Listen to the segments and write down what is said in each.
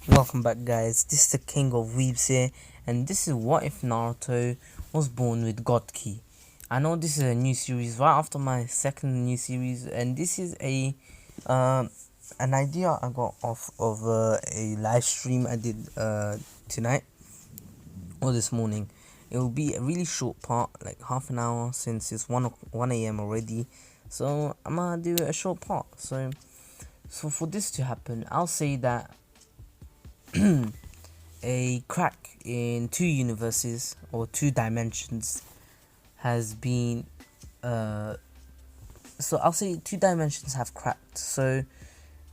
Welcome back, guys. This is the King of Weebs here, and this is what if Naruto was born with God Key. I know this is a new series right after my second new series, and this is a an idea I got off of a live stream I did tonight or this morning. It will be a really short part, like half an hour, since it's 1 a.m. already. So I'm gonna do a short part. So for this to happen, I'll say that a crack in two universes or two dimensions has been so I'll say two dimensions have cracked. So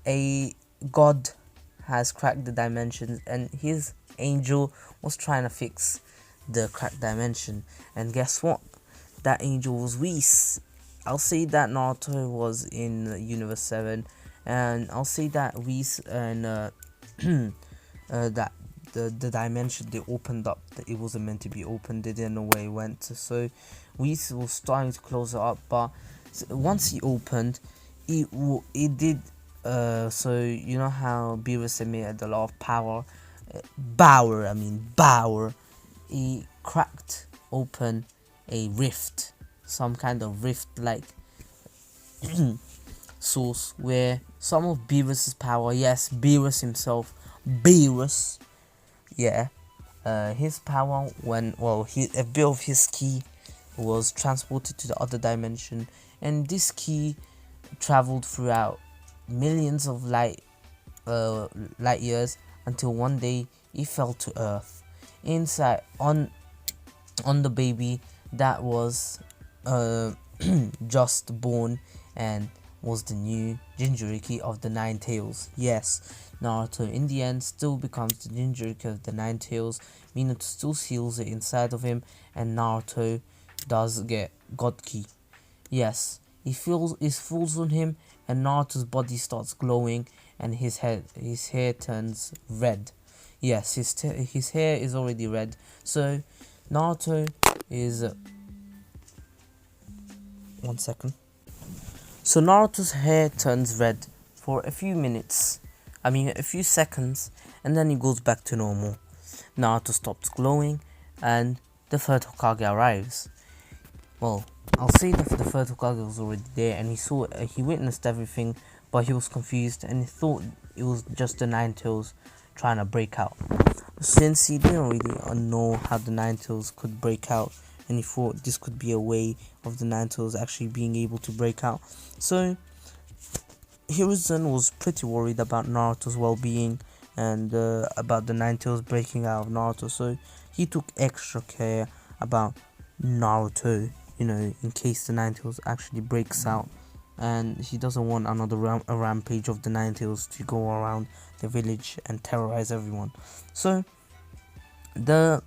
a god has cracked the dimensions, and his angel was trying to fix the cracked dimension, and guess what, that angel was Whis. I'll say that Naruto was in universe 7, and I'll say that Whis and that the dimension they opened up, that it wasn't meant to be opened, they didn't know where it went. So we was starting to close it up, but once he opened, it did so you know how Beerus emitted a lot of power, Bauer, he cracked open a rift, some kind of rift like source, where some of Beerus's power, yes, Beerus himself, Beerus, yeah, his power, a bit of his key was transported to the other dimension, and this key traveled throughout millions of light years until one day it fell to Earth, inside on the baby that was just born, and was the new Jinchuriki of the Nine Tails. Yes, Naruto in the end still becomes the Jinchuriki of the Nine Tails. Minato still seals it inside of him, and Naruto does get God Key. Yes, it falls on him, and Naruto's body starts glowing, and his hair turns red. Yes, his hair is already red. So Naruto is 1 second. So Naruto's hair turns red for a few seconds, and then he goes back to normal. Naruto stops glowing, and the third Hokage arrives. Well, I'll say that the third Hokage was already there, and he witnessed everything, but he was confused, and he thought it was just the Nine Tails trying to break out. Since he didn't really know how the Nine Tails could break out, and he thought this could be a way of the Nine Tails actually being able to break out. So Hiruzen was pretty worried about Naruto's well-being, and about the Nine Tails breaking out of Naruto, so he took extra care about Naruto, in case the Nine Tails actually breaks out, and he doesn't want another rampage of the Nine Tails to go around the village and terrorize everyone. So the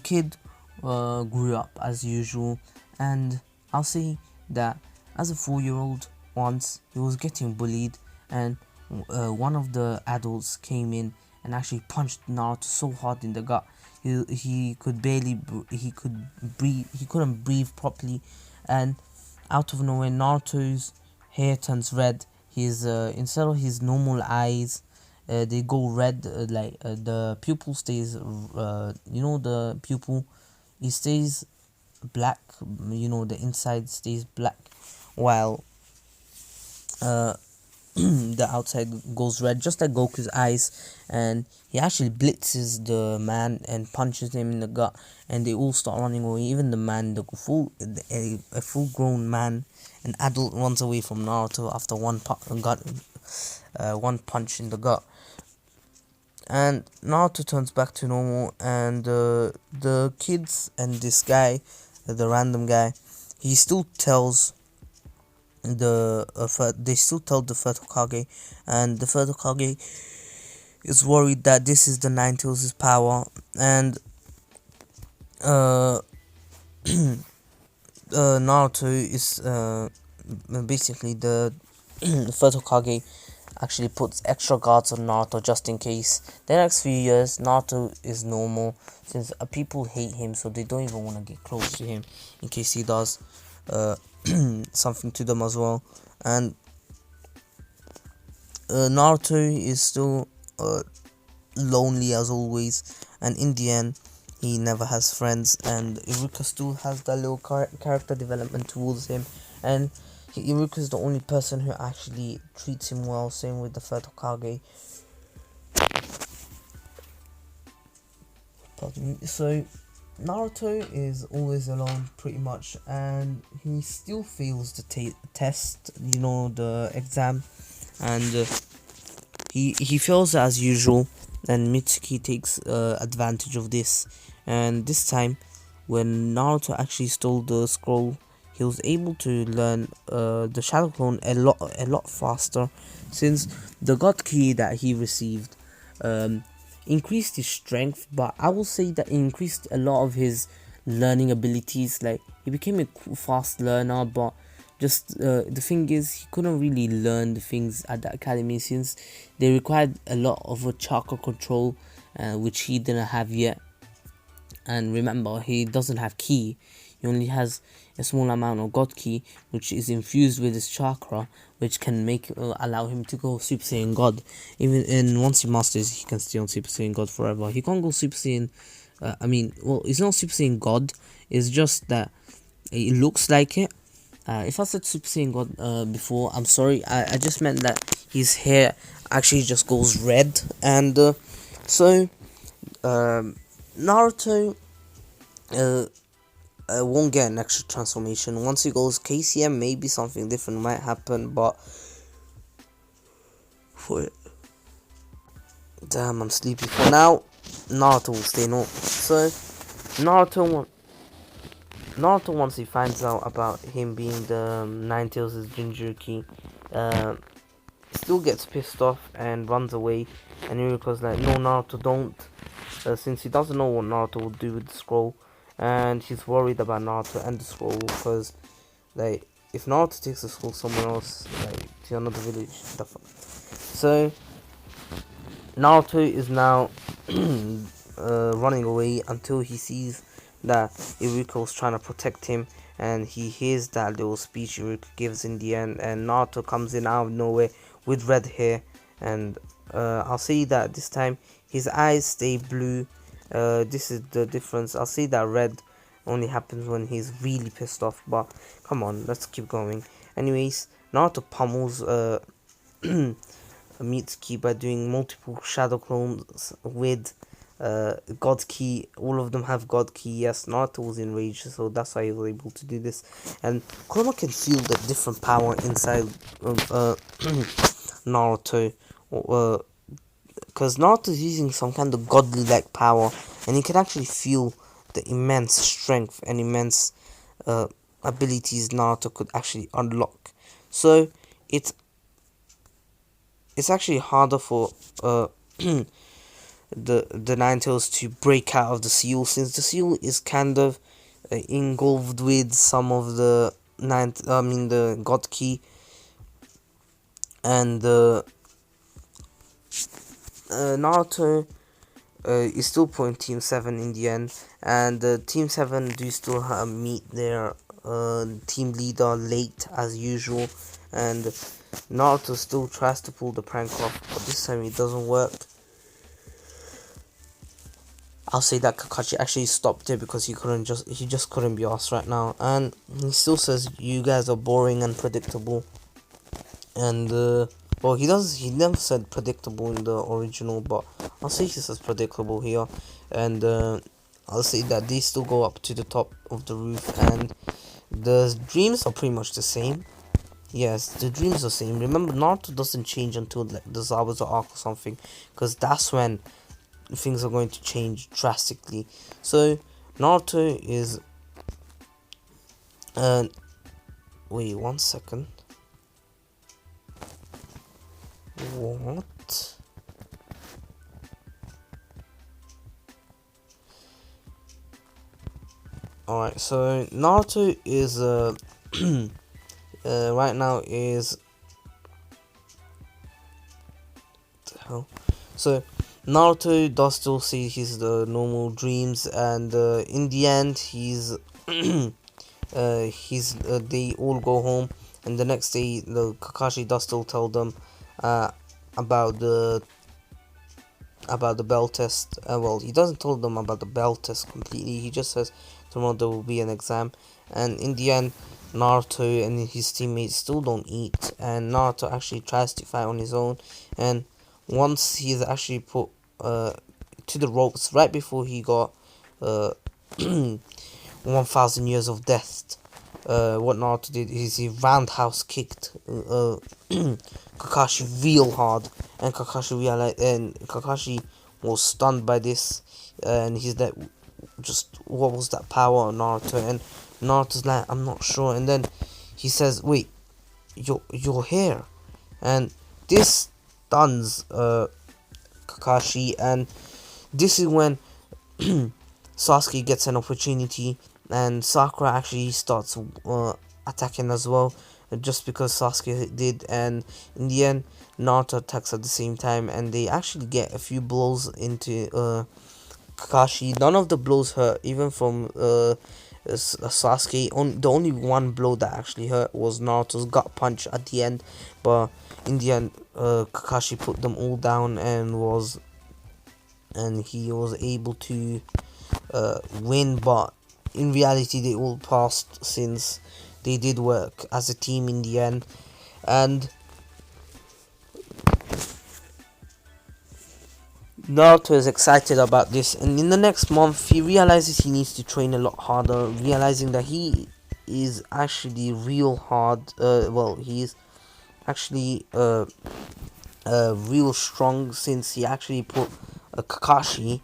kid grew up as usual, and I'll say that as a 4-year-old, once he was getting bullied, and one of the adults came in and actually punched Naruto so hard in the gut. He couldn't breathe properly, and out of nowhere Naruto's hair turns red. His instead of his normal eyes, they go red, the pupil stays the pupil, it stays black, the inside stays black, while the outside goes red, just like Goku's eyes. And he actually blitzes the man and punches him in the gut, and they all start running away. Even the man, a full-grown man, an adult, runs away from Naruto after one punch in the gut. And Naruto turns back to normal, and the kids and this guy, the random guy, he still tells they still tell the third Hokage, and the third Hokage is worried that this is the Nine Tails' power, and Naruto is basically the third Hokage actually puts extra guards on Naruto just in case. The next few years, Naruto is normal, since people hate him, so they don't even want to get close to him in case he does something to them as well. And Naruto is still lonely as always, and in the end he never has friends, and Iruka still has that little character development towards him, and Iruka is the only person who actually treats him well, same with the third Hokage. So Naruto is always alone pretty much, and he still fails the test, you know, the exam, and he fails as usual, and Mitsuki takes advantage of this, and this time when Naruto actually stole the scroll, he was able to learn the Shadow Clone a lot faster, since the God Key that he received increased his strength, but I will say that it increased a lot of his learning abilities. Like, he became a fast learner, but just the thing is, he couldn't really learn the things at the academy, since they required a lot of a chakra control, which he didn't have yet. And remember, he doesn't have ki. He only has a small amount of God Ki, which is infused with his chakra, which can make allow him to go Super Saiyan God. Even once he masters, he can stay on Super Saiyan God forever. He can't go Super Saiyan. Well, it's not Super Saiyan God. It's just that it looks like it. If I said Super Saiyan God before, I'm sorry. I just meant that his hair actually just goes red, and Naruto won't get an extra transformation. Once he goes KCM, maybe something different might happen, but damn, I'm sleepy. For now, Naruto will stay normal. So Naruto, once he finds out about him being the Nine-Tails' Jinchuriki, still gets pissed off and runs away, and Iruka's like, no Naruto, don't, since he doesn't know what Naruto will do with the scroll, and he's worried about Naruto and the scroll, because like, if Naruto takes the scroll somewhere else, like to another village, so Naruto is now running away until he sees that Iruka was trying to protect him, and he hears that little speech Iruka gives in the end, and Naruto comes in out of nowhere with red hair, and I'll say that this time his eyes stay blue. This is the difference. I'll say that red only happens when he's really pissed off, but come on, let's keep going. Anyways, Naruto pummels Mitsuki by doing multiple shadow clones with God Key. All of them have God Key. Yes, Naruto was enraged, so that's why he was able to do this. And Konoha can feel the different power inside of Naruto, because Naruto is using some kind of godly-like power, and he can actually feel the immense strength and immense abilities Naruto could actually unlock. So it's actually harder for the Nine-Tails to break out of the seal, since the seal is kind of engulfed with some of the the God Key, and Naruto is still putting Team 7 in the end, and Team 7 do still meet their team leader late as usual, and Naruto still tries to pull the prank off, but this time it doesn't work. I'll say that Kakashi actually stopped it because he just couldn't be asked right now, and he still says you guys are boring and predictable, and well, he never said predictable in the original, but I'll say he says predictable here, and I'll say that they still go up to the top of the roof, and the dreams are pretty much the same. Yes, the dreams are the same. Remember, Naruto doesn't change until like the Zabuza arc or something, because that's when things are going to change drastically. So Naruto is wait 1 second. What? Alright, so Naruto is right now is what the hell? So Naruto does still see his normal dreams, and in the end he's they all go home, and the next day the Kakashi does still tell them about the about the bell test. Well, he doesn't tell them about the bell test completely. He just says tomorrow there will be an exam, and in the end, Naruto and his teammates still don't eat, and Naruto actually tries to fight on his own. And once he's actually put to the ropes right before he got uh 1,000 years of death, what Naruto did is he roundhouse kicked Kakashi real hard, and Kakashi was stunned by this, and he's like, just what was that power on Naruto? And Naruto's like, I'm not sure, and then he says, wait, you're here, and this stuns Kakashi, and this is when Sasuke gets an opportunity, and Sakura actually starts attacking as well, just because Sasuke did, and in the end Naruto attacks at the same time, and they actually get a few blows into Kakashi. None of the blows hurt, even from Sasuke. The only one blow that actually hurt was Naruto's gut punch at the end, but in the end Kakashi put them all down, and he was able to win. But in reality they all passed, since they did work as a team in the end. And Naruto is excited about this, and in the next month he realizes he needs to train a lot harder, realizing that he is actually real hard, he's actually real strong, since he actually put Kakashi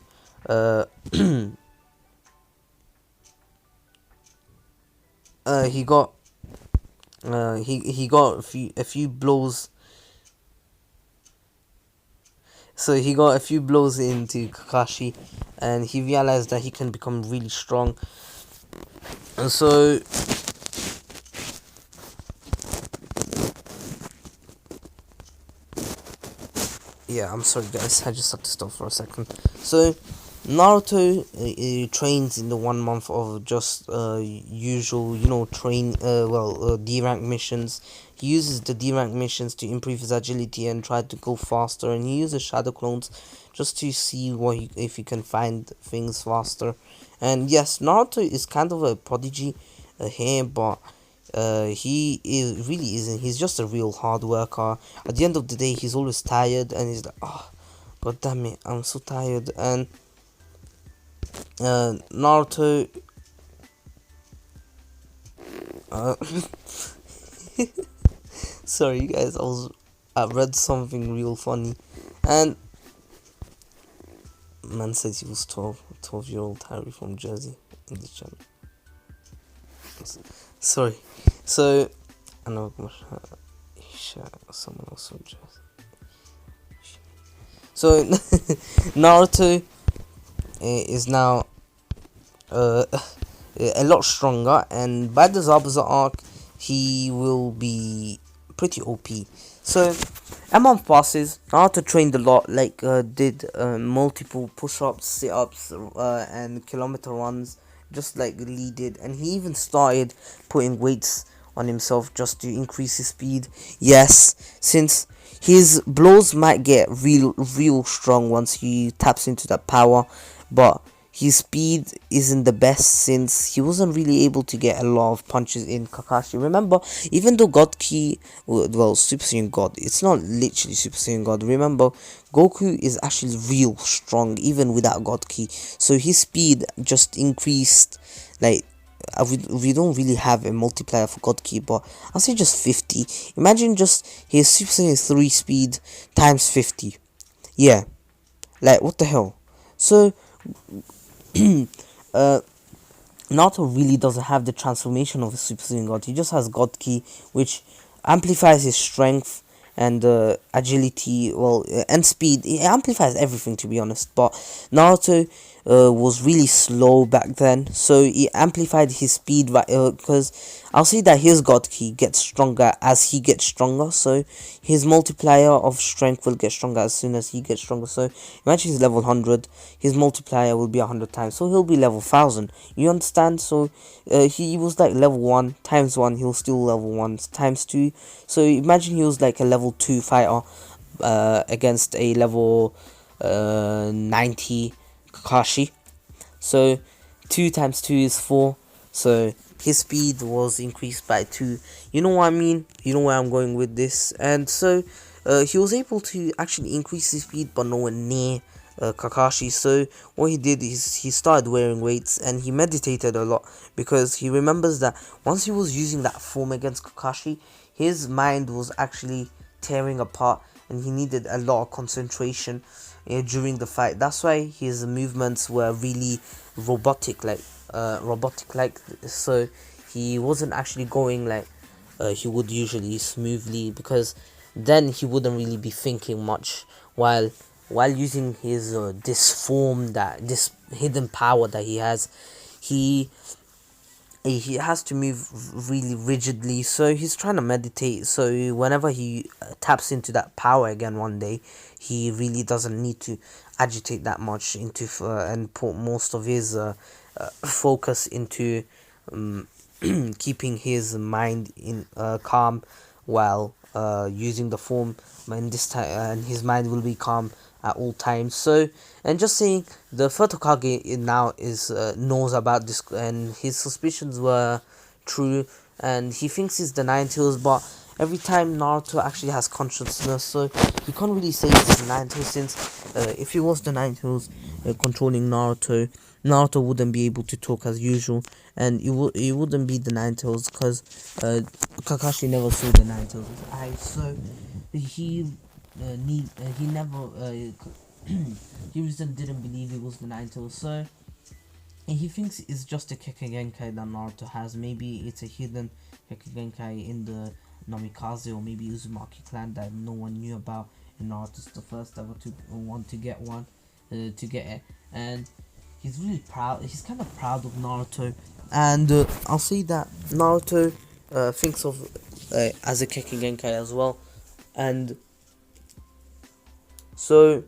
he got he got a few blows. So he got a few blows into Kakashi, and he realized that he can become really strong. And so yeah, I'm sorry guys, I just had to stop for a second. So Naruto trains in the 1 month of just usual, D rank missions. He uses the D rank missions to improve his agility and try to go faster, and he uses shadow clones just to see if he can find things faster. And yes, Naruto is kind of a prodigy here, but really isn't. He's just a real hard worker. At the end of the day, he's always tired, and he's like, oh, god damn it, I'm so tired. And Naruto sorry guys, I read something real funny, and man says he was 12-year-old Harry from Jersey in the channel. Sorry. So I know someone else from Jersey. So Naruto is now a lot stronger, and by the Zabuza arc he will be pretty OP. So a month passes. Naruto trained a lot, did multiple push-ups, sit-ups, and kilometer runs, just like Lee did, and he even started putting weights on himself just to increase his speed. Yes, since his blows might get real strong once he taps into that power, but his speed isn't the best, since he wasn't really able to get a lot of punches in Kakashi. Remember, even though God Ki, Super Saiyan God, it's not literally Super Saiyan God. Remember, Goku is actually real strong even without God Ki, so his speed just increased. We don't really have a multiplier for God Ki, but I'll say just 50. Imagine just his Super Saiyan 3 speed times 50. Yeah, what the hell? So Naruto really doesn't have the transformation of a Super Saiyan God. He just has God Ki, which amplifies his strength and agility, and speed. It amplifies everything, to be honest. But Naruto was really slow back then, so he amplified his speed, because I'll say that his God Ki gets stronger as he gets stronger, so his multiplier of strength will get stronger as soon as he gets stronger. So imagine he's level 100, his multiplier will be 100 times, so he'll be level 1000. You understand? So he was like level 1 times 1, he'll still level 1 times 2. So imagine he was like a level 2 fighter against a level 90 Kakashi. So 2 times 2 is 4. So his speed was increased by 2. You know what I mean? You know where I'm going with this. And so he was able to actually increase his speed, but nowhere near Kakashi. So what he did is he started wearing weights and he meditated a lot, because he remembers that once he was using that form against Kakashi, his mind was actually tearing apart and he needed a lot of concentration during the fight. That's why his movements were really robotic like, so he wasn't actually going like he would usually smoothly, because then he wouldn't really be thinking much while using his this hidden power that he has. He has to move really rigidly, so he's trying to meditate, so whenever he taps into that power again one day, he really doesn't need to agitate that much into and put most of his focus into keeping his mind in calm while using the form, and this time and his mind will be calm at all times. So, and just saying, the Photokage now is knows about this, and his suspicions were true, and he thinks he's the Nine Tails, but every time Naruto actually has consciousness, so he can't really say it's the Nine Tails, since if he was the Nine Tails controlling Naruto, Naruto wouldn't be able to talk as usual, and it wouldn't be the Nine Tails, because Kakashi never saw the Nine Tails with his eyes, so he never Hiruzen didn't believe it was the Nine Tails, so he thinks it's just a Kekkei that Naruto has. Maybe it's a hidden Kekkei in the Namikaze or maybe Uzumaki clan that no one knew about, and Naruto's the first ever to want to get one, to get it, and he's really proud. He's kind of proud of Naruto, and I'll say that Naruto thinks of as a Kekkei as well, and so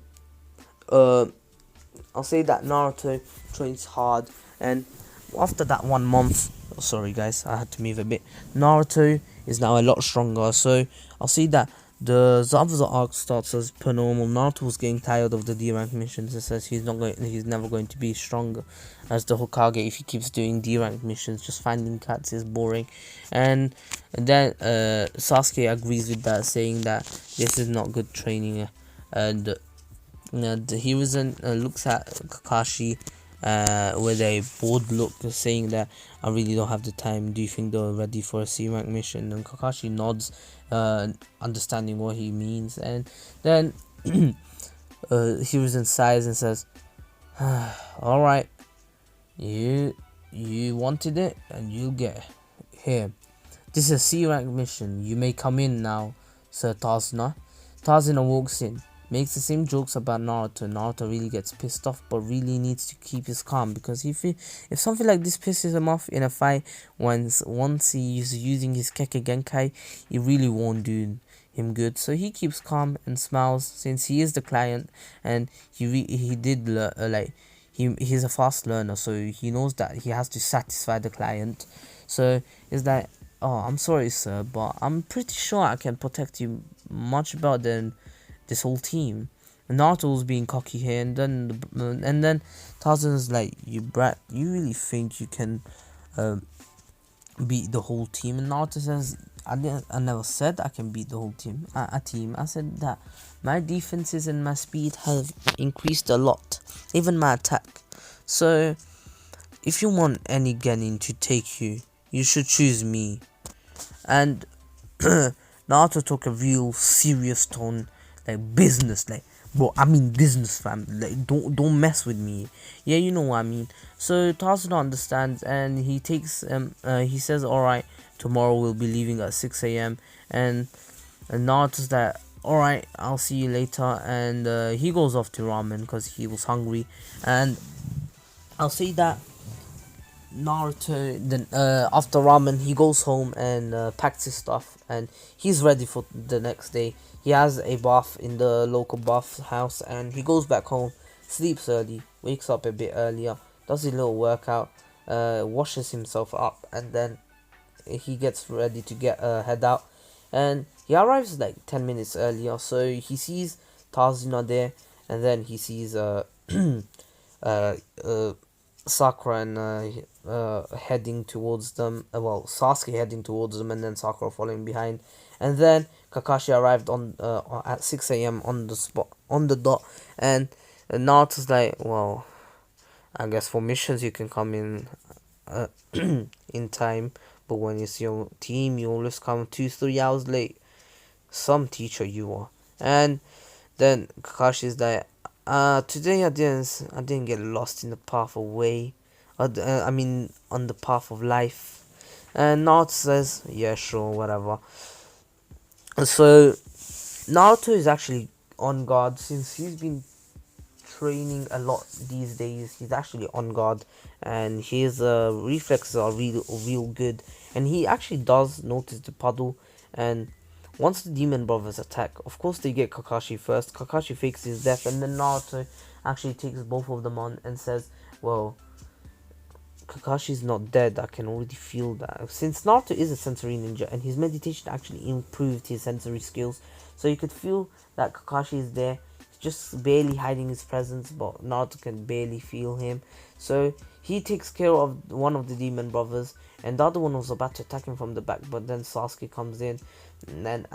I'll say that Naruto trains hard, and after that 1 month, oh, sorry guys, I had to move a bit. Naruto is now a lot stronger, so I'll say that the Zabuza arc starts as per normal. Naruto was getting tired of the D rank missions and says he's never going to be stronger as the Hokage if he keeps doing D rank missions. Just finding cats is boring, and then Sasuke agrees with that, saying that this is not good training, and the Hiruzen looks at Kakashi with a bored look, saying that I really don't have the time. Do you think they're ready for a C rank mission? And Kakashi nods, understanding what he means, and then Hiruzen sighs and says, "All right, you wanted it, and you'll get it. Here. This is a C rank mission. You may come in now, Sir Tazuna." Tazuna walks in, makes the same jokes about Naruto. Naruto really gets pissed off, but really needs to keep his calm, because if something like this pisses him off in a fight, once he's using his Kekkei, it really won't do him good. So he keeps calm and smiles, since he is the client, and he did he's a fast learner, so he knows that he has to satisfy the client. So it's like, oh, I'm sorry sir, but I'm pretty sure I can protect you much better than this whole team. Naruto was being cocky here, and then Tarzan's like, you brat, you really think you can beat the whole team? And Naruto says, I never said I can beat the whole team. I said that my defenses and my speed have increased a lot, even my attack. So if you want any Genin to take you, you should choose me. And Naruto took a real serious tone, like business, like, bro, I mean business, fam. Like, don't mess with me. Yeah, you know what I mean. So Tarzan understands, and he takes he says, all right, tomorrow we'll be leaving at 6 a.m. and Naruto's that, all right, I'll see you later, and he goes off to ramen because he was hungry. And I'll say that Naruto then after ramen he goes home and packs his stuff, and he's ready for the next day. He has a bath in the local bath house, and he goes back home, sleeps early, wakes up a bit earlier, does a little workout, washes himself up, and then he gets ready to head out. And he arrives like 10 minutes earlier, so he sees Tazuna there, and then he sees uh, uh, Sakura and heading towards them. Well, Sasuke heading towards them, and then Sakura following behind. And then Kakashi arrived on at 6 a.m. on the spot, on the dot, and Naruto's like, well, I guess for missions you can come in in time, but when it's your team, you always come 2-3 hours late. Some teacher you are. And then Kakashi's like, today I didn't get lost in the path of way, I mean on the path of life. And Naruto says, yeah, sure, whatever. So Naruto is actually on guard since he's been training a lot these days. He's actually on guard, and his reflexes are real good. And he actually does notice the puddle. And once the demon brothers attack, of course they get Kakashi first. Kakashi fakes his death, and then Naruto actually takes both of them on and says, well, Kakashi's not dead, I can already feel that. Since Naruto is a sensory ninja, and his meditation actually improved his sensory skills, so you could feel that Kakashi is there, just barely hiding his presence, but Naruto can barely feel him. So he takes care of one of the demon brothers, and the other one was about to attack him from the back, but then Sasuke comes in, and then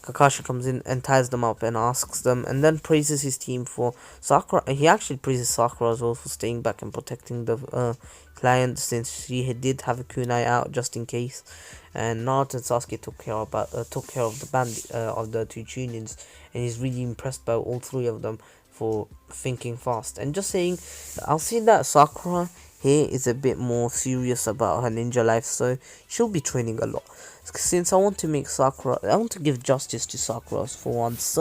Kakashi comes in and ties them up and asks them, and then praises his team for Sakura. He actually praises Sakura as well for staying back and protecting the client, since she did have a kunai out just in case. And Naruto and Sasuke took care of the band of the two Chunins, and he's really impressed by all three of them for thinking fast. And just saying, I'll say that Sakura here is a bit more serious about her ninja life, so she'll be training a lot. Since I want to make Sakura, I want to give justice to Sakura for once.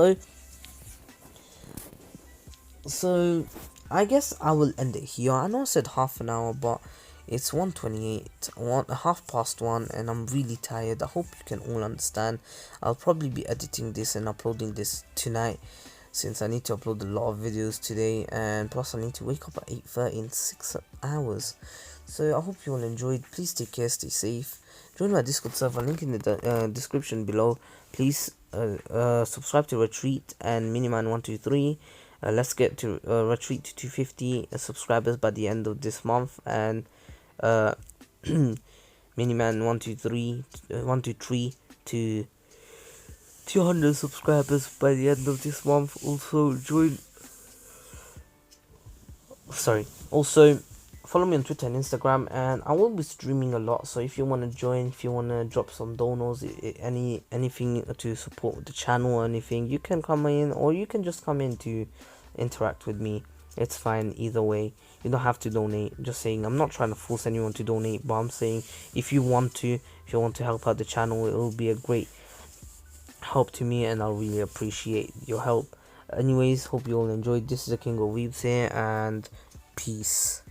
So I guess I will end it here. I know I said half an hour, but it's 1:28, 1:30, and I'm really tired. I hope you can all understand. I'll probably be editing this and uploading this tonight, since I need to upload a lot of videos today, and plus I need to wake up at 8:30 in 6 hours. So I hope you all enjoyed. Please take care, stay safe. Join my Discord server, link in the description below. Please subscribe to Retreat and Miniman123. Let's get to Retreat to 250 subscribers by the end of this month, and Miniman123 123 to 200 subscribers by the end of this month. Also follow me on Twitter and Instagram, and I will be streaming a lot. So if you want to join, if you want to drop some donos, anything to support the channel or anything, you can come in, or you can just come in to interact with me. It's fine either way. You don't have to donate. Just saying, I'm not trying to force anyone to donate, but I'm saying if you want to help out the channel, it will be a great help to me, and I'll really appreciate your help. Anyways, hope you all enjoyed. This is the King of Weebs here, and peace.